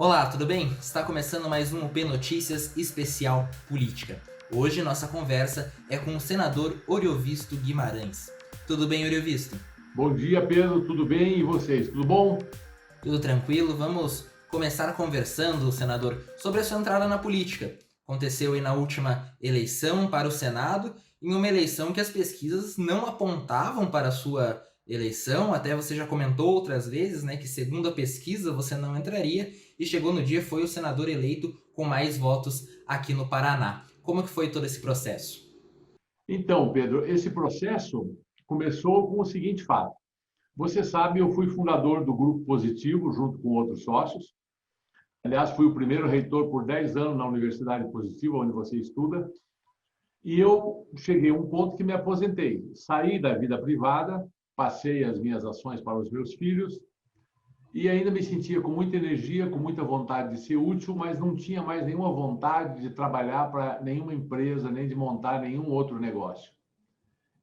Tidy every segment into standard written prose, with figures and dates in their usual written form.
Olá, tudo bem? Está começando mais um UP Notícias Especial Política. Hoje nossa conversa é com o senador Oriovisto Guimarães. Tudo bem, Oriovisto? Bom dia, Pedro. Tudo bem? E vocês? Tudo bom? Tudo tranquilo? Vamos começar conversando, senador, sobre a sua entrada na política. Aconteceu aí na última eleição para o Senado, em uma eleição que as pesquisas não apontavam para a sua eleição, até você já comentou outras vezes, né, que segundo a pesquisa você não entraria, e chegou no dia foi o senador eleito com mais votos aqui no Paraná. Como que foi todo esse processo? Então, Pedro, esse processo começou com o seguinte fato. Você sabe, eu fui fundador do Grupo Positivo, junto com outros sócios. Aliás, fui o primeiro reitor por 10 anos na Universidade Positiva, onde você estuda. E eu cheguei a um ponto que me aposentei. Saí da vida privada, passei as minhas ações para os meus filhos e ainda me sentia com muita energia, com muita vontade de ser útil, mas não tinha mais nenhuma vontade de trabalhar para nenhuma empresa, nem de montar nenhum outro negócio.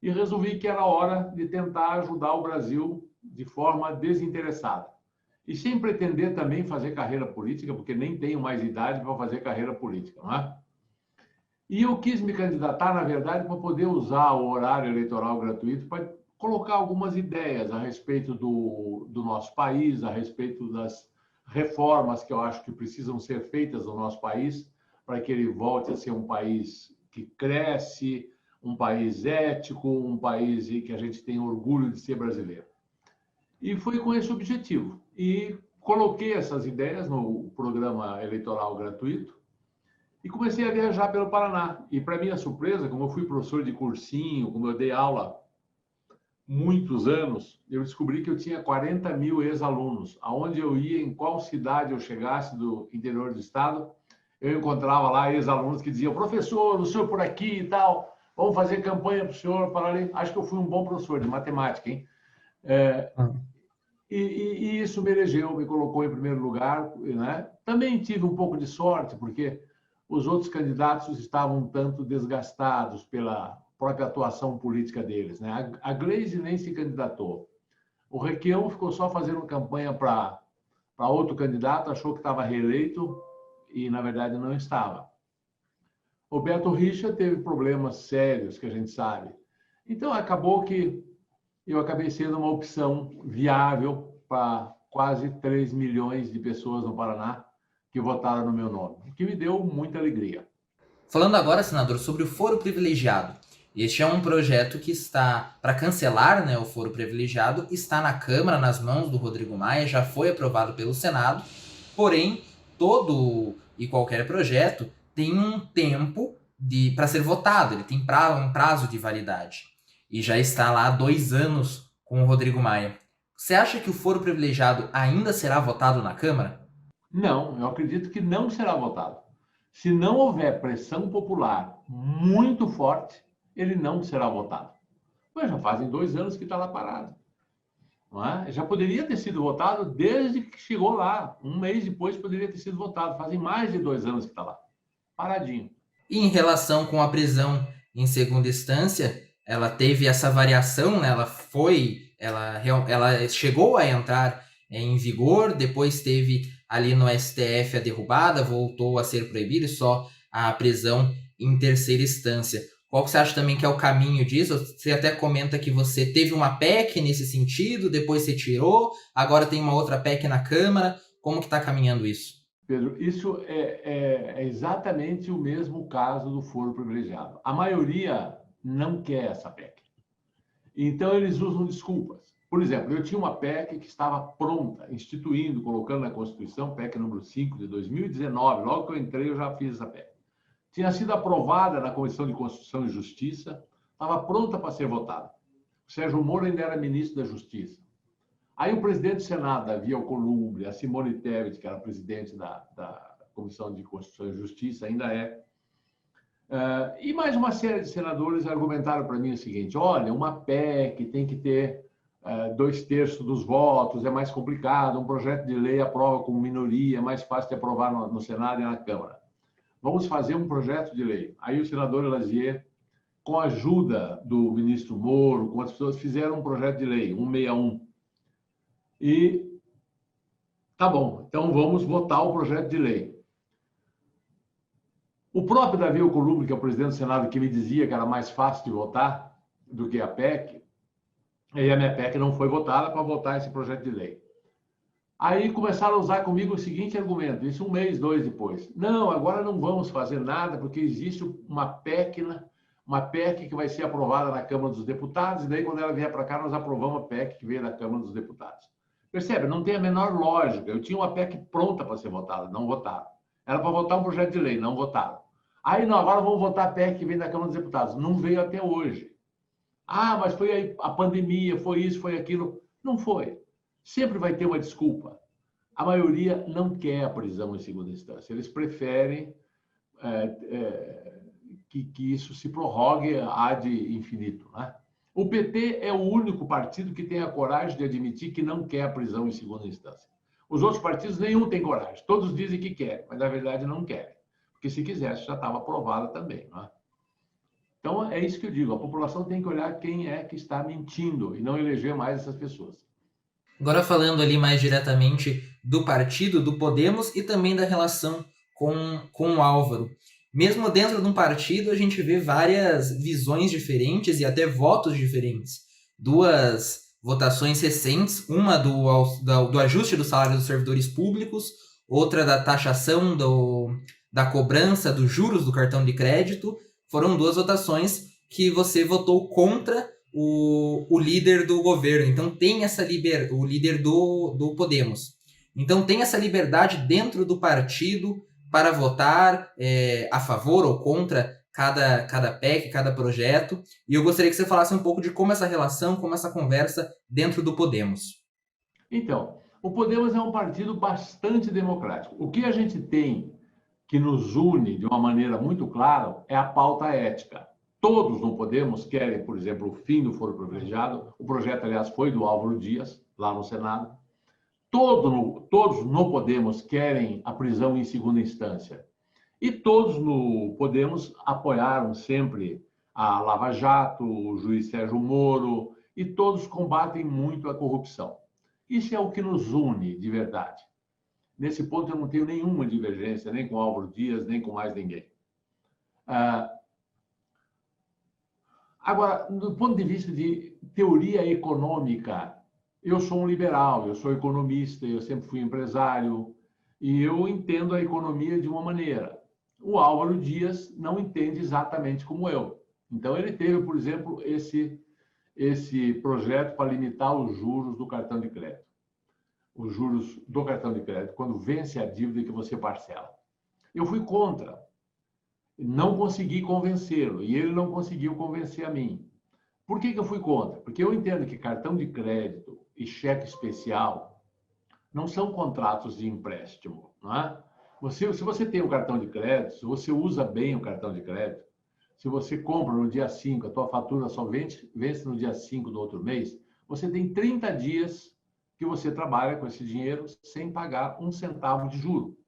E resolvi que era hora de tentar ajudar o Brasil de forma desinteressada. E sem pretender também fazer carreira política, porque nem tenho mais idade para fazer carreira política, não é? E eu quis me candidatar, na verdade, para poder usar o horário eleitoral gratuito para colocar algumas ideias a respeito do nosso país, a respeito das reformas que eu acho que precisam ser feitas no nosso país, para que ele volte a ser um país que cresce, um país ético, um país em que a gente tem orgulho de ser brasileiro. E foi com esse objetivo. E coloquei essas ideias no programa eleitoral gratuito e comecei a viajar pelo Paraná. E, para minha surpresa, como eu fui professor de cursinho, como eu dei aula muitos anos, eu descobri que eu tinha 40 mil ex-alunos. Aonde eu ia, em qual cidade eu chegasse do interior do estado, eu encontrava lá ex-alunos que diziam: professor, o senhor por aqui e tal, vamos fazer campanha para o senhor. Para ali. Acho que eu fui um bom professor de matemática, hein? É, e isso me elegeu, me colocou em primeiro lugar, né? Também tive um pouco de sorte, porque os outros candidatos estavam um tanto desgastados pela própria atuação política deles, né? A Gleisi nem se candidatou. O Requião ficou só fazendo campanha para outro candidato, achou que estava reeleito e, na verdade, não estava. Roberto Richa teve problemas sérios, que a gente sabe. Então, acabou que eu acabei sendo uma opção viável para quase 3 milhões de pessoas no Paraná que votaram no meu nome, o que me deu muita alegria. Falando agora, senador, sobre o foro privilegiado. Este é um projeto que está para cancelar, né, o foro privilegiado, está na Câmara, nas mãos do Rodrigo Maia, já foi aprovado pelo Senado, porém, todo e qualquer projeto tem um tempo para ser votado, ele tem um prazo de validade. E já está lá há 2 anos com o Rodrigo Maia. Você acha que o foro privilegiado ainda será votado na Câmara? Não, eu acredito que não será votado. Se não houver pressão popular muito forte, ele não será votado. Mas já fazem 2 anos que está lá parado. Não é? Já poderia ter sido votado desde que chegou lá. Um mês depois poderia ter sido votado. Fazem mais de 2 anos que está lá, paradinho. E em relação com a prisão em segunda instância, ela teve essa variação, né? Ela chegou a entrar em vigor, depois teve ali no STF a derrubada, voltou a ser proibido, só a prisão em terceira instância. Qual que você acha também que é o caminho disso? Você até comenta que você teve uma PEC nesse sentido, depois você tirou, agora tem uma outra PEC na Câmara. Como que está caminhando isso? Pedro, isso é exatamente o mesmo caso do foro privilegiado. A maioria não quer essa PEC. Então, eles usam desculpas. Por exemplo, eu tinha uma PEC que estava pronta, instituindo, colocando na Constituição, PEC número 5 de 2019. Logo que eu entrei, eu já fiz essa PEC. Tinha sido aprovada na Comissão de Constituição e Justiça, estava pronta para ser votada. O Sérgio Moro ainda era ministro da Justiça. Aí o presidente do Senado, Davi Alcolumbre, a Simone Tebet, que era presidente da Comissão de Constituição e Justiça, ainda é. E mais uma série de senadores argumentaram para mim o seguinte: olha, uma PEC tem que ter 2/3 dos votos, é mais complicado, um projeto de lei aprova com minoria, é mais fácil de aprovar no Senado e na Câmara. Vamos fazer um projeto de lei. Aí o senador Lazier, com a ajuda do ministro Moro, com as pessoas, fizeram um projeto de lei, 161. E Tá bom, então vamos votar o projeto de lei. O próprio Davi Alcolumbre, que é o presidente do Senado, que me dizia que era mais fácil de votar do que a PEC, e a minha PEC não foi votada para votar esse projeto de lei. Aí começaram a usar comigo o seguinte argumento, isso um mês, dois depois. Não, agora não vamos fazer nada, porque existe uma PEC que vai ser aprovada na Câmara dos Deputados, e daí quando ela vier para cá, nós aprovamos a PEC que veio da Câmara dos Deputados. Percebe? Não tem a menor lógica. Eu tinha uma PEC pronta para ser votada, não votaram. Era para votar um projeto de lei, não votaram. Aí, não, agora vamos votar a PEC que vem da Câmara dos Deputados. Não veio até hoje. Ah, mas foi a pandemia, foi isso, foi aquilo. Não foi. Sempre vai ter uma desculpa. A maioria não quer a prisão em segunda instância. Eles preferem que isso se prorrogue ad infinito, né? O PT é o único partido que tem a coragem de admitir que não quer a prisão em segunda instância. Os outros partidos, nenhum tem coragem. Todos dizem que querem, mas na verdade não querem. Porque se quisesse, já estava aprovada também, né? Então, é isso que eu digo. A população tem que olhar quem é que está mentindo e não eleger mais essas pessoas. Agora falando ali mais diretamente do partido, do Podemos e também da relação com o Álvaro. Mesmo dentro de um partido, a gente vê várias visões diferentes e até votos diferentes. Duas votações recentes, uma do ajuste do salário dos servidores públicos, outra da taxação da cobrança dos juros do cartão de crédito. Foram duas votações que você votou contra o líder do governo. Então tem essa o líder do Podemos. Então tem essa liberdade dentro do partido para votar a favor ou contra cada PEC, cada projeto. E eu gostaria que você falasse um pouco de como essa relação, como essa conversa dentro do Podemos. Então, o Podemos é um partido bastante democrático. O que a gente tem que nos une de uma maneira muito clara é a pauta ética. Todos no Podemos querem, por exemplo, o fim do foro privilegiado. O projeto, aliás, foi do Álvaro Dias, lá no Senado. Todos no Podemos querem a prisão em segunda instância. E todos no Podemos apoiaram sempre a Lava Jato, o juiz Sérgio Moro, e todos combatem muito a corrupção. Isso é o que nos une de verdade. Nesse ponto, eu não tenho nenhuma divergência, nem com o Álvaro Dias, nem com mais ninguém. Agora, do ponto de vista de teoria econômica, eu sou um liberal, eu sou economista, eu sempre fui empresário, e eu entendo a economia de uma maneira. O Álvaro Dias não entende exatamente como eu. Então, ele teve, por exemplo, esse projeto para limitar os juros do cartão de crédito. Os juros do cartão de crédito, quando vence a dívida que você parcela. Eu fui contra. Não consegui convencê-lo e ele não conseguiu convencer a mim. Por que eu fui contra? Porque eu entendo que cartão de crédito e cheque especial não são contratos de empréstimo, não é? Se você tem um cartão de crédito, se você usa bem o cartão de crédito, se você compra no dia 5, a tua fatura só vence no dia 5 do outro mês, você tem 30 dias que você trabalha com esse dinheiro sem pagar um centavo de juro.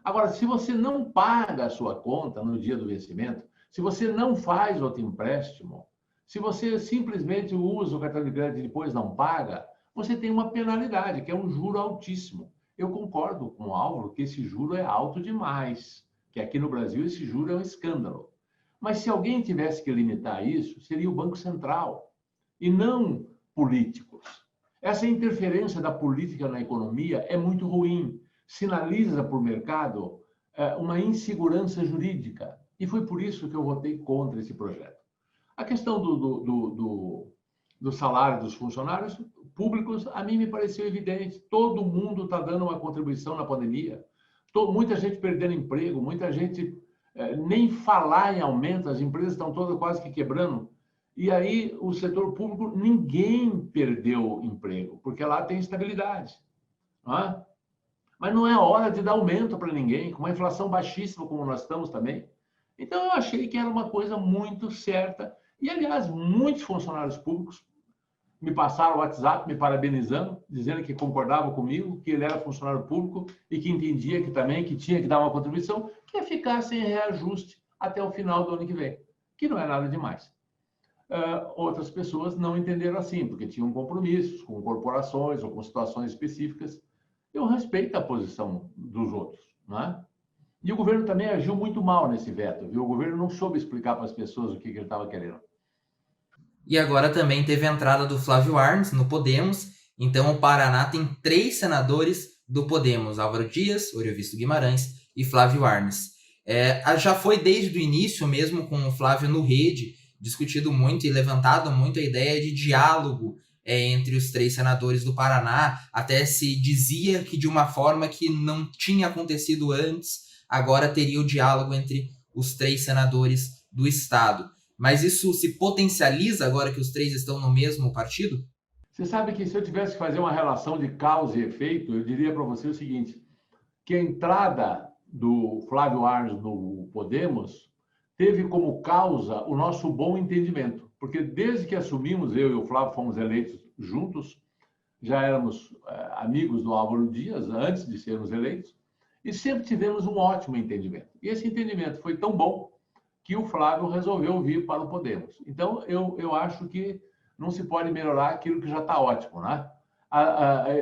Agora, se você não paga a sua conta no dia do vencimento, se você não faz outro empréstimo, se você simplesmente usa o cartão de crédito e depois não paga, você tem uma penalidade, que é um juro altíssimo. Eu concordo com o Álvaro que esse juro é alto demais, que aqui no Brasil esse juro é um escândalo. Mas se alguém tivesse que limitar isso, seria o Banco Central, e não políticos. Essa interferência da política na economia é muito ruim. Sinaliza para o mercado uma insegurança jurídica. E foi por isso que eu votei contra esse projeto. A questão do salário dos funcionários públicos, a mim me pareceu evidente. Todo mundo está dando uma contribuição na pandemia. Muita gente perdendo emprego, muita gente nem falar em aumento, as empresas estão todas quase que quebrando. E aí, o setor público, ninguém perdeu emprego, porque lá tem estabilidade. Não é? Mas não é hora de dar aumento para ninguém, com uma inflação baixíssima como nós estamos também. Então, eu achei que era uma coisa muito certa. E, aliás, muitos funcionários públicos me passaram o WhatsApp me parabenizando, dizendo que concordavam comigo, que ele era funcionário público e que entendia que também que tinha que dar uma contribuição, que ia ficar sem reajuste até o final do ano que vem, que não é nada demais. Outras pessoas não entenderam assim, porque tinham compromissos com corporações ou com situações específicas, eu respeito a posição dos outros, não é? E o governo também agiu muito mal nesse veto, viu? O governo não soube explicar para as pessoas o que ele estava querendo. E agora também teve a entrada do Flávio Arnes no Podemos. Então o Paraná tem 3 senadores do Podemos: Álvaro Dias, Oriovisto Guimarães e Flávio Arnes. Já foi desde o início, mesmo com o Flávio no Rede, discutido muito e levantado muito a ideia de diálogo entre os 3 senadores do Paraná. Até se dizia que de uma forma que não tinha acontecido antes, agora teria o diálogo entre os 3 senadores do estado. Mas isso se potencializa agora que os 3 estão no mesmo partido? Você sabe que se eu tivesse que fazer uma relação de causa e efeito, eu diria para você o seguinte, que a entrada do Flávio Arnes no Podemos teve como causa o nosso bom entendimento. Porque desde que assumimos, eu e o Flávio fomos eleitos juntos, já éramos amigos do Álvaro Dias, antes de sermos eleitos, e sempre tivemos um ótimo entendimento. E esse entendimento foi tão bom que o Flávio resolveu vir para o Podemos. Então, eu acho que não se pode melhorar aquilo que já está ótimo, né?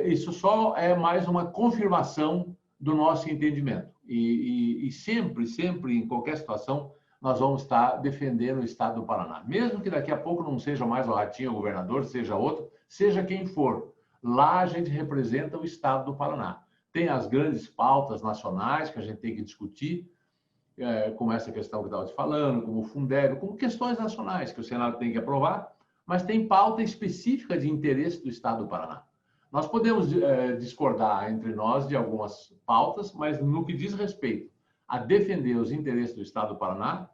Isso só é mais uma confirmação do nosso entendimento. E sempre, sempre, em qualquer situação, nós vamos estar defendendo o Estado do Paraná. Mesmo que daqui a pouco não seja mais o Ratinho o governador, seja outro, seja quem for. Lá a gente representa o Estado do Paraná. Tem as grandes pautas nacionais que a gente tem que discutir, como essa questão que eu estava te falando, como o Fundeb, como questões nacionais que o Senado tem que aprovar, mas tem pauta específica de interesse do Estado do Paraná. Nós podemos discordar entre nós de algumas pautas, mas no que diz respeito a defender os interesses do Estado do Paraná,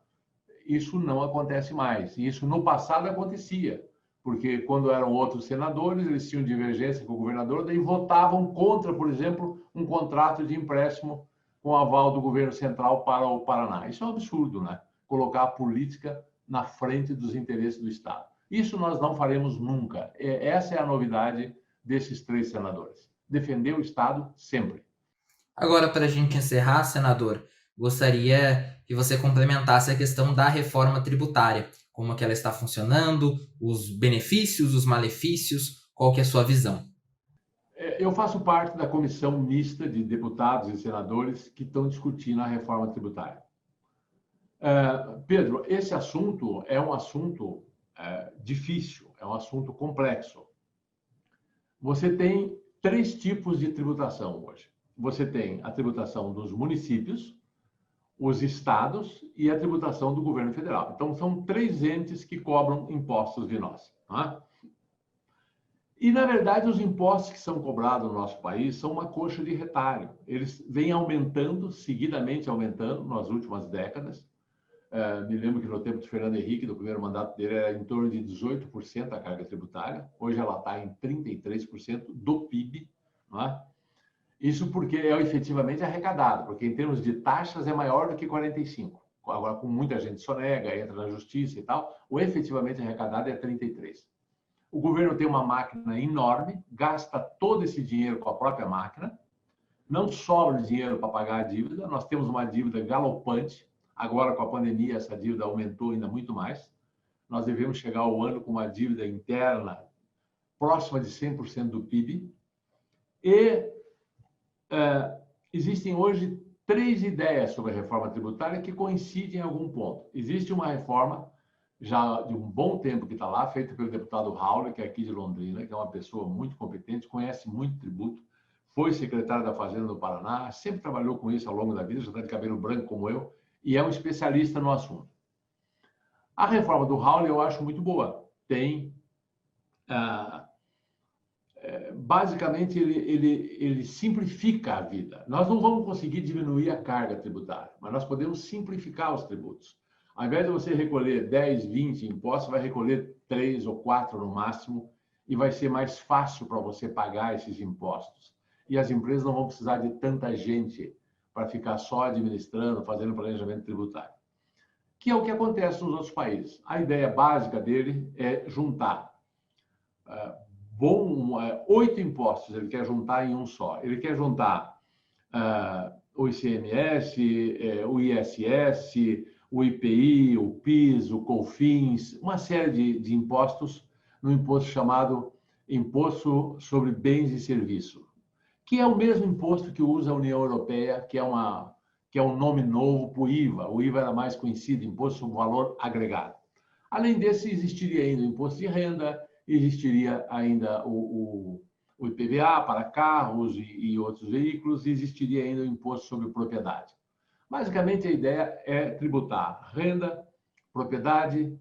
isso não acontece mais. E isso no passado acontecia, porque quando eram outros senadores, eles tinham divergência com o governador, daí votavam contra, por exemplo, um contrato de empréstimo com aval do governo central para o Paraná. Isso é um absurdo, né? Colocar a política na frente dos interesses do Estado. Isso nós não faremos nunca. Essa é a novidade desses 3 senadores. Defender o Estado sempre. Agora, para a gente encerrar, senador, gostaria que você complementasse a questão da reforma tributária, como que ela está funcionando, os benefícios, os malefícios, qual que é a sua visão? Eu faço parte da comissão mista de deputados e senadores que estão discutindo a reforma tributária. Pedro, esse assunto é um assunto difícil, é um assunto complexo. Você tem 3 tipos de tributação hoje. Você tem a tributação dos municípios, os estados e a tributação do governo federal. Então, são 3 entes que cobram impostos de nós. Não é? E, na verdade, os impostos que são cobrados no nosso país são uma coxa de retalho. Eles vêm aumentando, seguidamente aumentando, nas últimas décadas. Me lembro que no tempo de Fernando Henrique, do primeiro mandato dele, era em torno de 18% a carga tributária. Hoje ela está em 33% do PIB. Não é? Isso porque é efetivamente arrecadado, porque em termos de taxas é maior do que 45%. Agora, com muita gente sonega, entra na justiça e tal, o efetivamente arrecadado é 33%. O governo tem uma máquina enorme, gasta todo esse dinheiro com a própria máquina, não sobra dinheiro para pagar a dívida, nós temos uma dívida galopante, agora com a pandemia essa dívida aumentou ainda muito mais, nós devemos chegar ao ano com uma dívida interna próxima de 100% do PIB, e existem hoje 3 ideias sobre a reforma tributária que coincidem em algum ponto. Existe uma reforma já de um bom tempo que está lá, feita pelo deputado Raul, que é aqui de Londrina, que é uma pessoa muito competente, conhece muito tributo, foi secretário da Fazenda do Paraná, sempre trabalhou com isso ao longo da vida, já está de cabelo branco como eu, e é um especialista no assunto. A reforma do Raul eu acho muito boa. Tem, basicamente, ele simplifica a vida. Nós não vamos conseguir diminuir a carga tributária, mas nós podemos simplificar os tributos. Ao invés de você recolher 10, 20 impostos, vai recolher 3 ou 4 no máximo e vai ser mais fácil para você pagar esses impostos. E as empresas não vão precisar de tanta gente para ficar só administrando, fazendo planejamento tributário. Que é o que acontece nos outros países. A ideia básica dele é juntar 8 impostos, ele quer juntar em um só. Ele quer juntar o ICMS, o ISS, o IPI, o PIS, o COFINS, uma série de impostos no imposto chamado Imposto sobre Bens e Serviços, que é o mesmo imposto que usa a União Europeia, que é um nome novo para o IVA. O IVA era mais conhecido, Imposto sobre Valor Agregado. Além desse, existiria ainda o imposto de renda, existiria ainda o IPVA para carros e outros veículos, e existiria ainda o imposto sobre propriedade. Basicamente, a ideia é tributar renda, propriedade,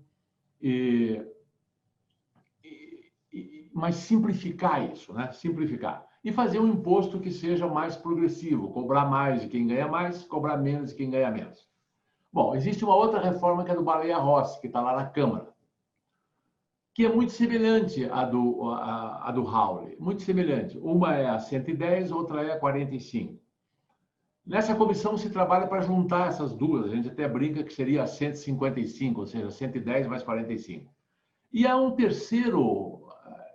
mas simplificar isso, né? Simplificar. E fazer um imposto que seja mais progressivo, cobrar mais de quem ganha mais, cobrar menos de quem ganha menos. Bom, existe uma outra reforma que é do Baleia Rossi, que está lá na Câmara, que é muito semelhante à do Hawley, muito semelhante. Uma é a 110, outra é a 45. Nessa comissão se trabalha para juntar essas duas, a gente até brinca que seria a 155, ou seja, 110 mais 45. E há um terceiro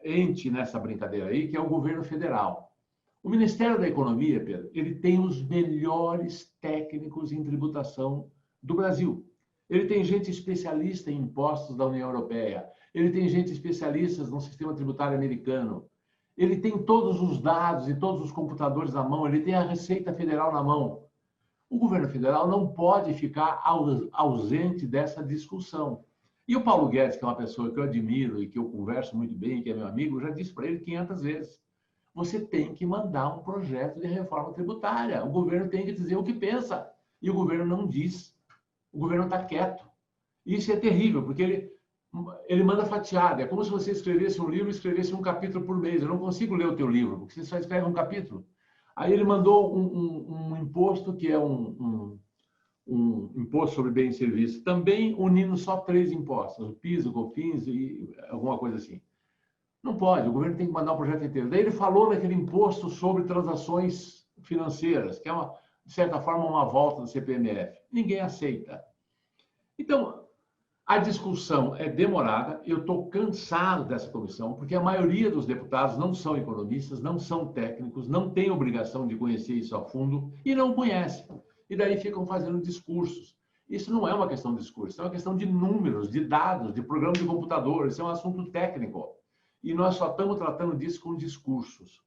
ente nessa brincadeira aí, que é o governo federal. O Ministério da Economia, Pedro, ele tem os melhores técnicos em tributação do Brasil. Ele tem gente especialista em impostos da União Europeia, ele tem gente especialista no sistema tributário americano, ele tem todos os dados e todos os computadores na mão, ele tem a Receita Federal na mão. O governo federal não pode ficar ausente dessa discussão. E o Paulo Guedes, que é uma pessoa que eu admiro e que eu converso muito bem, que é meu amigo, eu já disse para ele 500 vezes: você tem que mandar um projeto de reforma tributária. O governo tem que dizer o que pensa. E o governo não diz. O governo está quieto. Isso é terrível, porque ele manda fatiado. É como se você escrevesse um livro e escrevesse um capítulo por mês. Eu não consigo ler o teu livro, porque você só escreve um capítulo. Aí ele mandou um imposto que é um imposto sobre bens e serviços, também unindo só 3 impostos, o PIS, o COFINS e alguma coisa assim. Não pode, o governo tem que mandar o projeto inteiro. Daí ele falou naquele imposto sobre transações financeiras, que é, de certa forma, uma volta do CPMF. Ninguém aceita. Então, a discussão é demorada, eu estou cansado dessa comissão, porque a maioria dos deputados não são economistas, não são técnicos, não tem obrigação de conhecer isso a fundo e não conhecem. E daí ficam fazendo discursos. Isso não é uma questão de discurso, é uma questão de números, de dados, de programa de computador, isso é um assunto técnico. E nós só estamos tratando disso com discursos.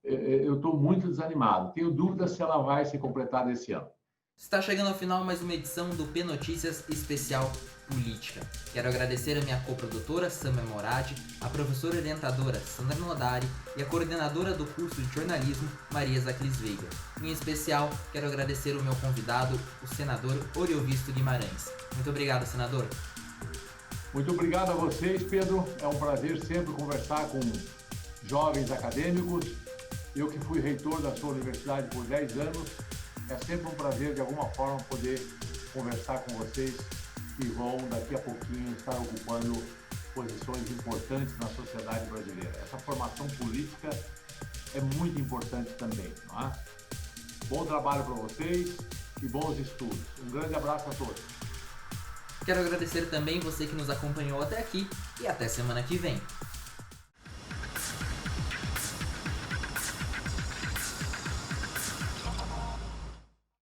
Eu estou muito desanimado, tenho dúvida se ela vai ser completada esse ano. Está chegando ao final mais uma edição do P Notícias Especial Política. Quero agradecer a minha coprodutora Samia Moradi, a professora orientadora Sandra Nodari e a coordenadora do curso de jornalismo Maria Zaclis Veiga. Em especial, quero agradecer o meu convidado, o senador Oriovisto Guimarães. Muito obrigado, senador. Muito obrigado a vocês, Pedro. É um prazer sempre conversar com jovens acadêmicos. Eu que fui reitor da sua universidade por 10 anos, é sempre um prazer, de alguma forma, poder conversar com vocês que vão, daqui a pouquinho, estar ocupando posições importantes na sociedade brasileira. Essa formação política é muito importante também, não é? Bom trabalho para vocês e bons estudos. Um grande abraço a todos. Quero agradecer também você que nos acompanhou até aqui e até semana que vem.